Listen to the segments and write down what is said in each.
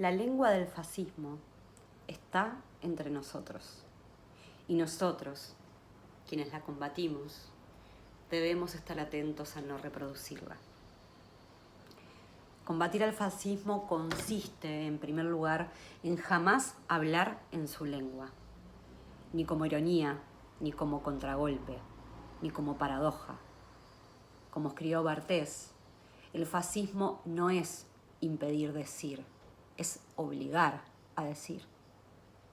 La lengua del fascismo está entre nosotros y nosotros, quienes la combatimos, debemos estar atentos a no reproducirla. Combatir al fascismo consiste, en primer lugar, en jamás hablar en su lengua, ni como ironía, ni como contragolpe, ni como paradoja. Como escribió Barthes, el fascismo no es impedir decir, es obligar a decir.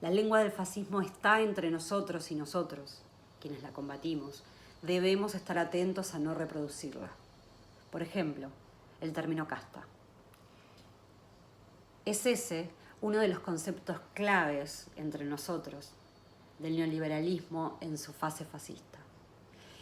La lengua del fascismo está entre nosotros y nosotros, quienes la combatimos, debemos estar atentos a no reproducirla. Por ejemplo, el término casta. Es ese uno de los conceptos claves entre nosotros del neoliberalismo en su fase fascista.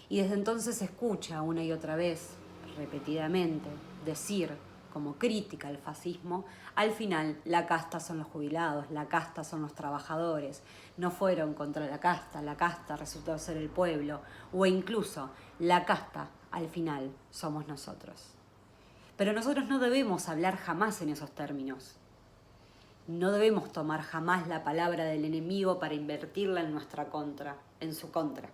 Y desde entonces se escucha una y otra vez, repetidamente, decir como crítica al fascismo, al final la casta son los jubilados, la casta son los trabajadores, no fueron contra la casta resultó ser el pueblo, o incluso la casta al final somos nosotros. Pero nosotros no debemos hablar jamás en esos términos. No debemos tomar jamás la palabra del enemigo para invertirla en nuestra contra, en su contra.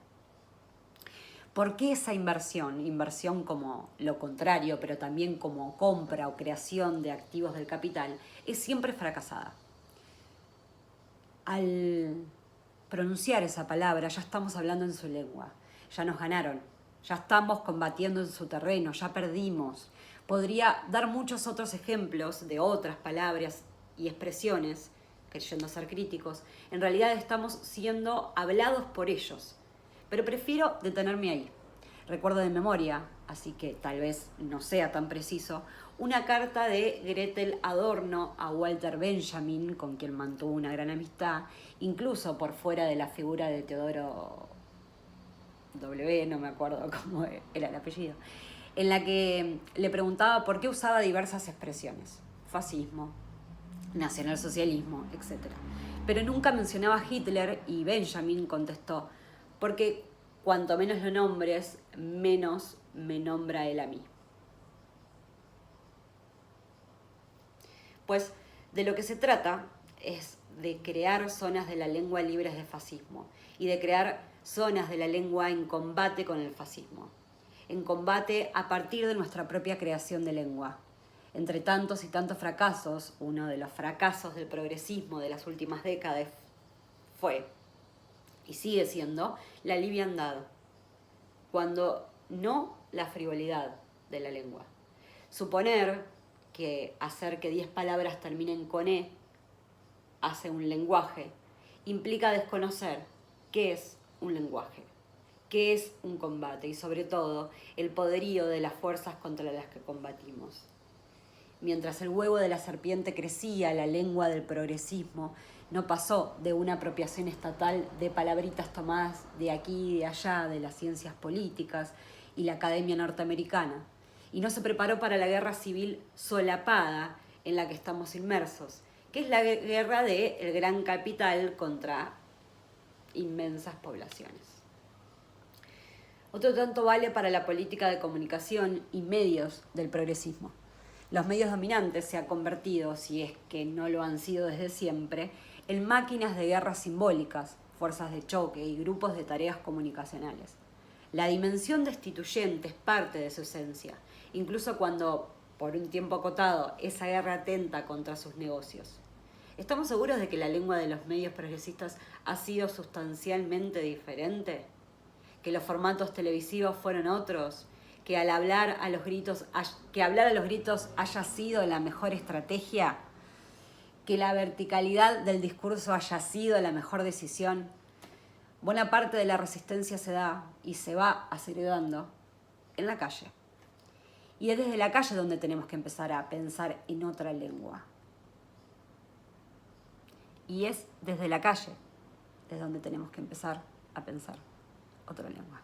¿Por qué esa inversión? Inversión como lo contrario, pero también como compra o creación de activos del capital, es siempre fracasada. Al pronunciar esa palabra ya estamos hablando en su lengua, ya nos ganaron, ya estamos combatiendo en su terreno, ya perdimos. Podría dar muchos otros ejemplos de otras palabras y expresiones, creyendo ser críticos. En realidad estamos siendo hablados por ellos. Pero prefiero detenerme ahí. Recuerdo de memoria, así que tal vez no sea tan preciso, una carta de Gretel Adorno a Walter Benjamin, con quien mantuvo una gran amistad, incluso por fuera de la figura de Teodoro W., no me acuerdo cómo era el apellido, en la que le preguntaba por qué usaba diversas expresiones, fascismo, nacionalsocialismo, etc. Pero nunca mencionaba a Hitler y Benjamin contestó, porque cuanto menos lo nombres, menos me nombra él a mí. Pues de lo que se trata es de crear zonas de la lengua libres de fascismo y de crear zonas de la lengua en combate con el fascismo, en combate a partir de nuestra propia creación de lengua. Entre tantos y tantos fracasos, uno de los fracasos del progresismo de las últimas décadas fue, y sigue siendo, la liviandad, cuando no la frivolidad de la lengua. Suponer que hacer que 10 palabras terminen con E hace un lenguaje implica desconocer qué es un lenguaje, qué es un combate y sobre todo el poderío de las fuerzas contra las que combatimos. Mientras el huevo de la serpiente crecía, la lengua del progresismo no pasó de una apropiación estatal de palabritas tomadas de aquí y de allá, de las ciencias políticas y la academia norteamericana, y no se preparó para la guerra civil solapada en la que estamos inmersos, que es la guerra del gran capital contra inmensas poblaciones. Otro tanto vale para la política de comunicación y medios del progresismo. Los medios dominantes se han convertido, si es que no lo han sido desde siempre, en máquinas de guerra simbólicas, fuerzas de choque y grupos de tareas comunicacionales. La dimensión destituyente es parte de su esencia, incluso cuando, por un tiempo acotado, esa guerra atenta contra sus negocios. ¿Estamos seguros de que la lengua de los medios progresistas ha sido sustancialmente diferente? ¿Que los formatos televisivos fueron otros? ¿Que al hablar a los gritos, hablar a los gritos haya sido la mejor estrategia? ¿Que la verticalidad del discurso haya sido la mejor decisión? Buena parte de la resistencia se da y se va a seguir dando en la calle. Y es desde la calle donde tenemos que empezar a pensar en otra lengua. Y es desde la calle desde donde tenemos que empezar a pensar otra lengua.